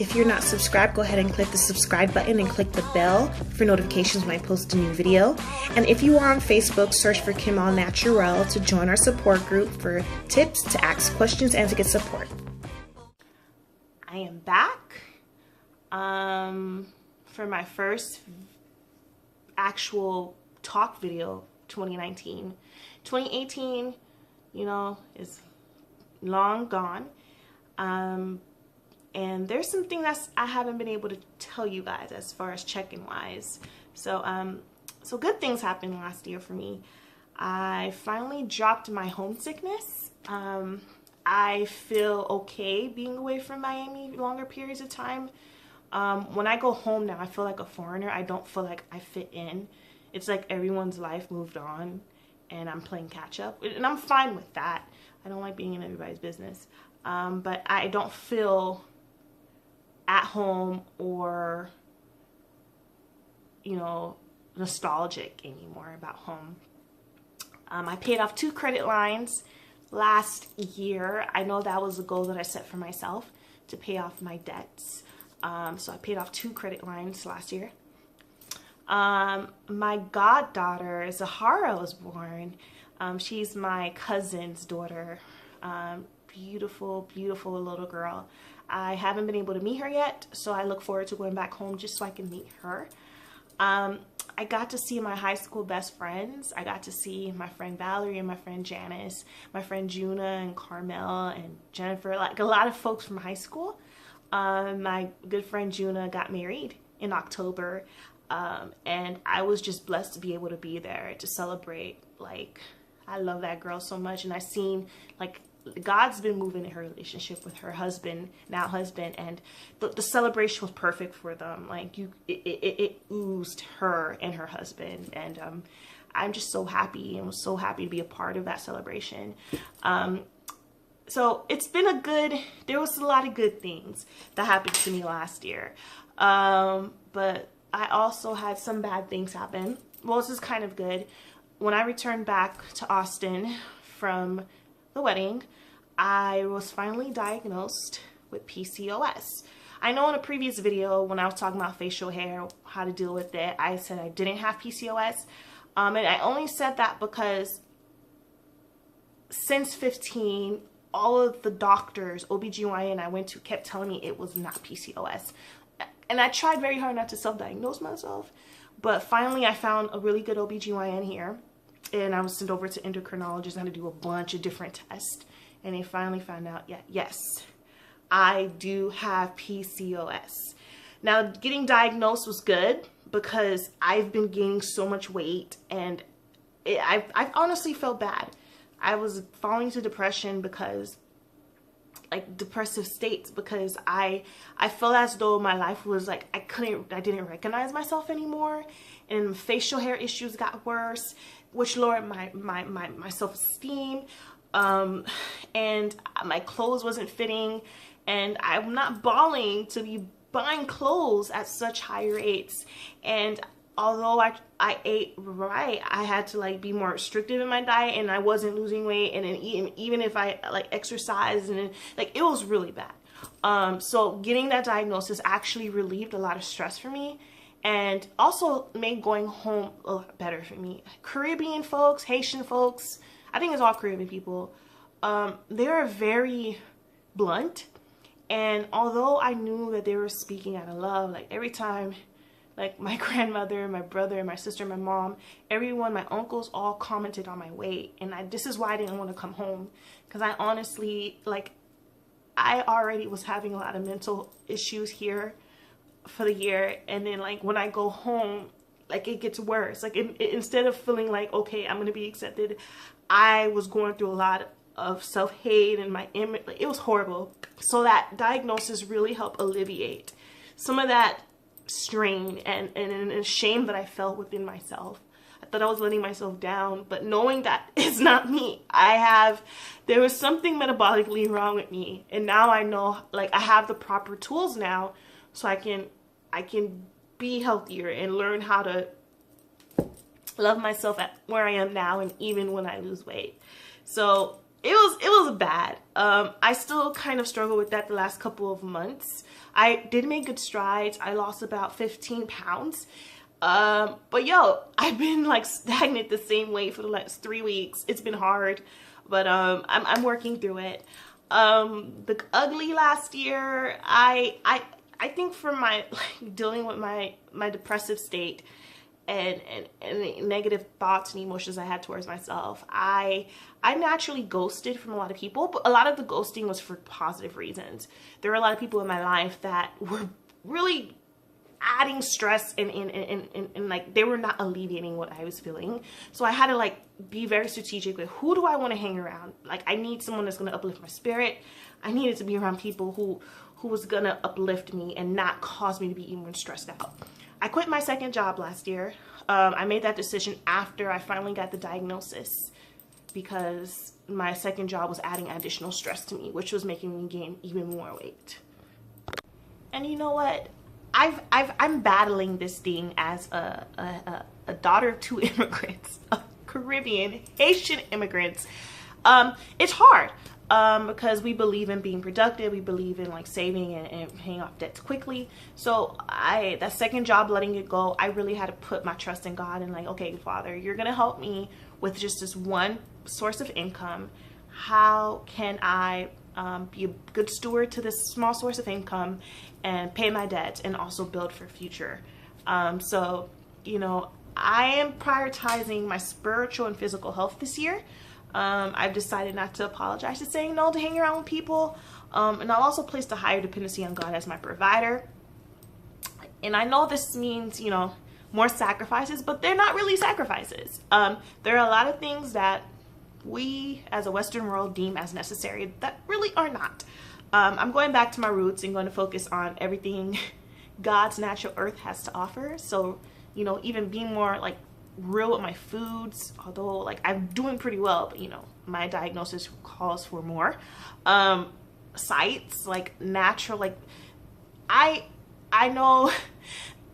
If you're not subscribed, go ahead and click the subscribe button and click the bell for notifications when I post a new video. And if you are on Facebook, search for KimAllNaturelle to join our support group for tips, to ask questions, and to get support. I am back for my first actual talk video 2019. 2018, you know, is long gone. And there's something I haven't been able to tell you guys as far as check-in wise. So good things happened last year for me. I finally dropped my homesickness. I feel okay being away from Miami longer periods of time. When I go home now, I feel like a foreigner. I don't feel like I fit in. It's like everyone's life moved on and I'm playing catch up. And I'm fine with that. I don't like being in everybody's business. But I don't feel at home or, you know, nostalgic anymore about home. I paid off 2 credit lines last year. I know that was a goal that I set for myself, to pay off my debts. So I paid off 2 credit lines last year. My goddaughter, Zahara, was born. She's my cousin's daughter. Beautiful, beautiful little girl. I haven't been able to meet her yet, so I look forward to going back home just so I can meet her. I got to see my high school best friends. I got to see my friend Valerie and my friend Janice, my friend Juna and Carmel and Jennifer, like a lot of folks from high school. My good friend Juna got married in October, and I was just blessed to be able to be there to celebrate. Like, I love that girl so much, and I seen, like, God's been moving in her relationship with her husband, now husband, and the celebration was perfect for them. Like, it oozed her and her husband, and I'm just so happy, and was so happy to be a part of that celebration. So it's been there was a lot of good things that happened to me last year, but I also had some bad things happen. Well, this is kind of good. When I returned back to Austin from the wedding, I was finally diagnosed with PCOS. I know in a previous video when I was talking about facial hair, how to deal with it, I said I didn't have PCOS. And I only said that because since 15, all of the doctors, OBGYN I went to, kept telling me it was not PCOS. And I tried very hard not to self-diagnose myself, but finally I found a really good OBGYN here. And I was sent over to endocrinologists. I had to do a bunch of different tests. And they finally found out, yeah, yes, I do have PCOS. Now, getting diagnosed was good because I've been gaining so much weight. And I've honestly felt bad. I was falling into depression because, like, depressive states, because I felt as though my life was like, I didn't recognize myself anymore. And facial hair issues got worse, which lowered my self-esteem, and my clothes wasn't fitting, and I'm not bawling to be buying clothes at such high rates. And although I ate right, I had to, like, be more restrictive in my diet, and I wasn't losing weight, and then even if I, like, exercised, and like, it was really bad. So getting that diagnosis actually relieved a lot of stress for me, and also made going home a lot better for me. Caribbean folks, Haitian folks, I think it's all Caribbean people, they are very blunt. And although I knew that they were speaking out of love, like, every time, like, my grandmother, my brother, my sister, my mom, everyone, my uncles, all commented on my weight. And this is why I didn't want to come home, because I honestly, like, I already was having a lot of mental issues here for the year, and then, like, when I go home, like, it gets worse. Like, instead of feeling like, okay, I'm gonna be accepted, I was going through a lot of self-hate, and my image, like, it was horrible. So that diagnosis really helped alleviate some of that strain and shame that I felt within myself. I thought I was letting myself down, but knowing that it's not me, there was something metabolically wrong with me, and now I know, like, I have the proper tools now, so I can be healthier and learn how to love myself at where I am now, and even when I lose weight. So it was bad. I still kind of struggle with that the last couple of months. I did make good strides. I lost about 15 pounds. But yo, I've been like stagnant the same weight for the last 3 weeks. It's been hard, but I'm working through it. The ugly last year, I think for my like, dealing with my depressive state and the negative thoughts and emotions I had towards myself, I naturally ghosted from a lot of people, but a lot of the ghosting was for positive reasons. There were a lot of people in my life that were really adding stress and like they were not alleviating what I was feeling. So I had to like be very strategic with who do I want to hang around. Like I need someone that's going to uplift my spirit. I needed to be around people who was going to uplift me and not cause me to be even stressed out. I quit my second job last year. I made that decision after I finally got the diagnosis because my second job was adding additional stress to me, which was making me gain even more weight. And you know what? I'm battling this thing as a daughter of 2 immigrants, Caribbean, Haitian immigrants. It's hard because we believe in being productive. We believe in like saving and paying off debts quickly. So that second job, letting it go, I really had to put my trust in God and like, okay, Father, you're going to help me with just this one source of income. How can I be a good steward to this small source of income and pay my debts and also build for future? So, you know, I am prioritizing my spiritual and physical health this year. I've decided not to apologize to saying no to hanging around with people. And I'll also place the higher dependency on God as my provider. And I know this means, you know, more sacrifices, but they're not really sacrifices. There are a lot of things that we as a Western world deem as necessary that really are not. I'm going back to my roots and going to focus on everything God's natural earth has to offer. So, you know, even being more like real with my foods, although like I'm doing pretty well, but you know, my diagnosis calls for more. Sights, like natural, like I know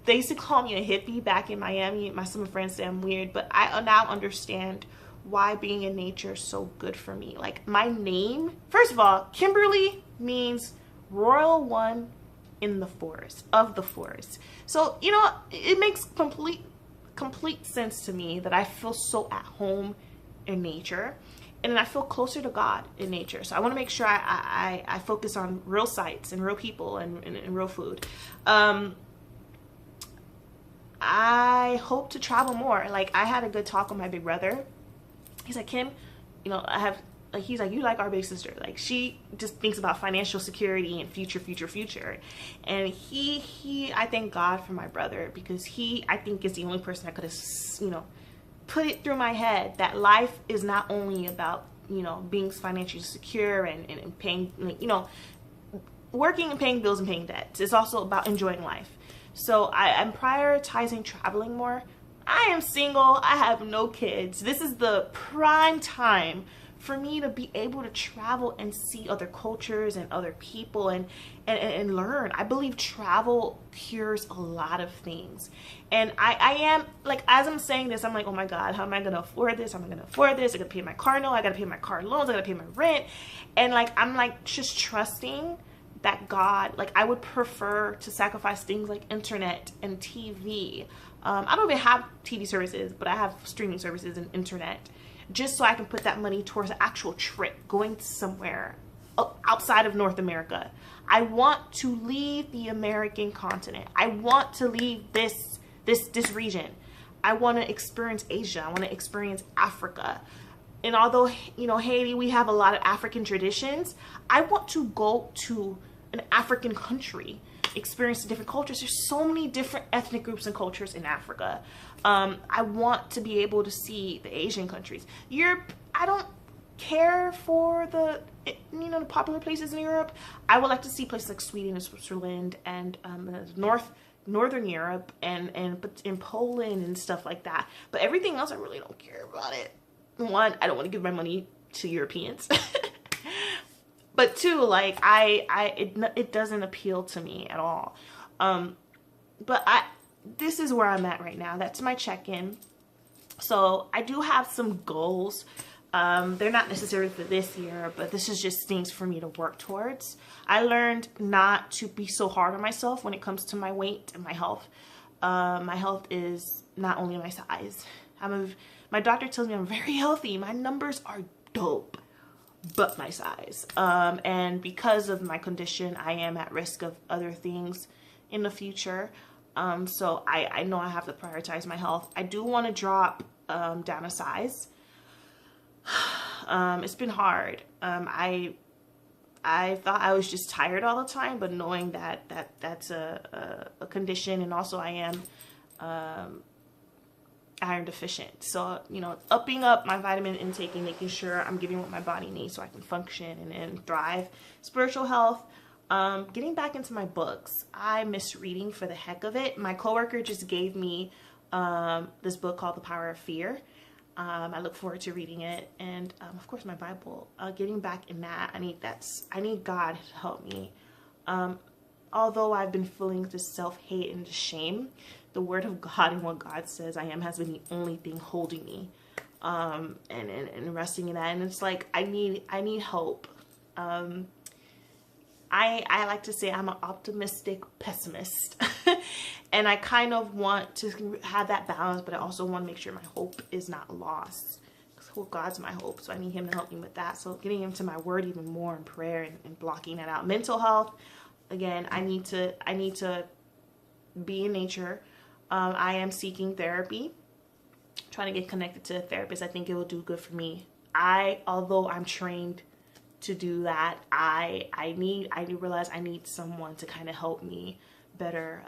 they used to call me a hippie back in Miami. My some friends say I'm weird, but I now understand why being in nature is so good for me. Like my name, first of all, Kimberly means royal one in the forest, of the forest. So, you know, it makes complete sense to me that I feel so at home in nature and I feel closer to God in nature. So I want to make sure I focus on real sights and real people and real food. I hope to travel more. Like I had a good talk with my big brother. He's like, Kim, you know, he's like, you like our big sister. Like she just thinks about financial security and future. And I thank God for my brother because I think is the only person that could have, you know, put it through my head that life is not only about, you know, being financially secure and paying, you know, working and paying bills and paying debts. It's also about enjoying life. So I'm prioritizing traveling more. I am single. I have no kids. This is the prime time for me to be able to travel and see other cultures and other people and learn. I believe travel cures a lot of things. And I am, like, as I'm saying this, I'm like, oh my God, how am I going to afford this? How am I going to afford this? I got to pay my car note. I got to pay my car loans. I got to pay my rent. And like, I'm like just trusting that God, like I would prefer to sacrifice things like internet and TV. I don't even have TV services, but I have streaming services and internet just so I can put that money towards an actual trip, going somewhere outside of North America. I want to leave the American continent. I want to leave this region. I want to experience Asia. I want to experience Africa. And although, you know, Haiti, we have a lot of African traditions, I want to go to an African country, experience different cultures. There's so many different ethnic groups and cultures in Africa. I want to be able to see the Asian countries. Europe, I don't care for the, you know, the popular places in Europe. I would like to see places like Sweden and Switzerland and Northern Europe and in Poland and stuff like that. But everything else, I really don't care about it. One, I don't want to give my money to Europeans. But two, like it doesn't appeal to me at all. But this is where I'm at right now. That's my check-in. So I do have some goals They're not necessarily for this year, but this is just things for me to work towards. I learned not to be so hard on myself when it comes to my weight and my health. My health is not only my size. My doctor tells me I'm very healthy. My numbers are dope, but my size. And because of my condition, I am at risk of other things in the future. So I know I have to prioritize my health. I do want to drop down a size. It's been hard. I thought I was just tired all the time, but knowing that's a condition, and also I am iron deficient. So, you know, upping up my vitamin intake and making sure I'm giving what my body needs so I can function and thrive. Spiritual health. Getting back into my books. I miss reading for the heck of it. My coworker just gave me this book called The Power of Fear. I look forward to reading it, and of course my Bible. Getting back in that, I need God to help me. Although I've been feeling this self-hate and shame, the Word of God and what God says I am has been the only thing holding me, and resting in that. And it's like I need hope. I like to say I'm an optimistic pessimist. And I kind of want to have that balance, but I also want to make sure my hope is not lost. Because God's my hope, so I need Him to help me with that. So getting into my Word even more in prayer and blocking that out. Mental health, again, I need to be in nature. I am seeking therapy, trying to get connected to a therapist. I think it will do good for me. Although I'm trained to do that, I realize I need someone to kind of help me better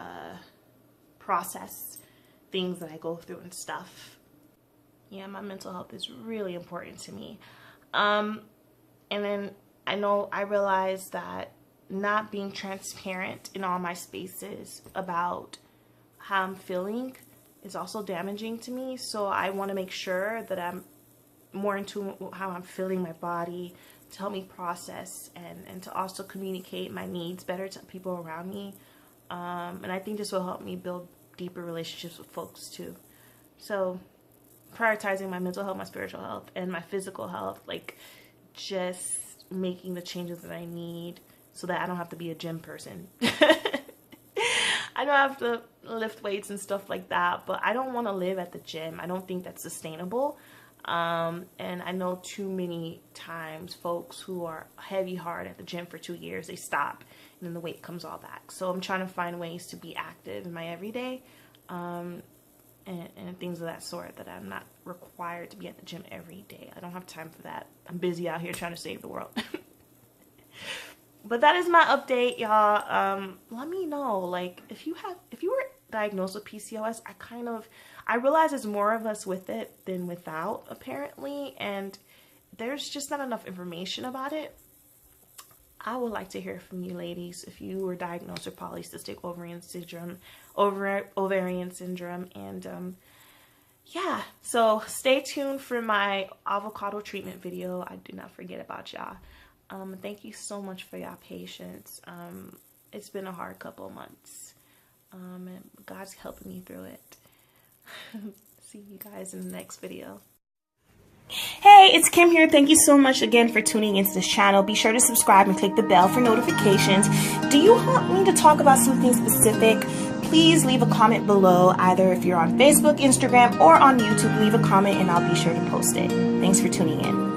process things that I go through and stuff. Yeah, my mental health is really important to me. And then I realize that not being transparent in all my spaces about how I'm feeling is also damaging to me. So I want to make sure that I'm more in tune with how I'm feeling, my body, to help me process and to also communicate my needs better to people around me. And I think this will help me build deeper relationships with folks too. So prioritizing my mental health, my spiritual health, and my physical health, like just making the changes that I need so that I don't have to be a gym person. I don't have to lift weights and stuff like that, but I don't want to live at the gym. I don't think that's sustainable. And I know too many times folks who are heavy hard at the gym for 2 years, they stop and then the weight comes all back. So I'm trying to find ways to be active in my everyday, and things of that sort, that I'm not required to be at the gym every day. I don't have time for that. I'm busy out here trying to save the world. But that is my update, y'all. Let me know, like, if you were diagnosed with PCOS, I realize there's more of us with it than without, apparently, and there's just not enough information about it. I would like to hear from you ladies if you were diagnosed with polycystic ovarian syndrome, and yeah, so stay tuned for my avocado treatment video. I do not forget about y'all. Thank you so much for y'all patience. It's been a hard couple of months, and God's helping me through it. See you guys in the next video. Hey, it's Kim here. Thank you so much again for tuning into this channel. Be sure to subscribe and click the bell for notifications. Do you want me to talk about something specific? Please leave a comment below, either if you're on Facebook, Instagram, or on YouTube. Leave a comment and I'll be sure to post it. Thanks for tuning in.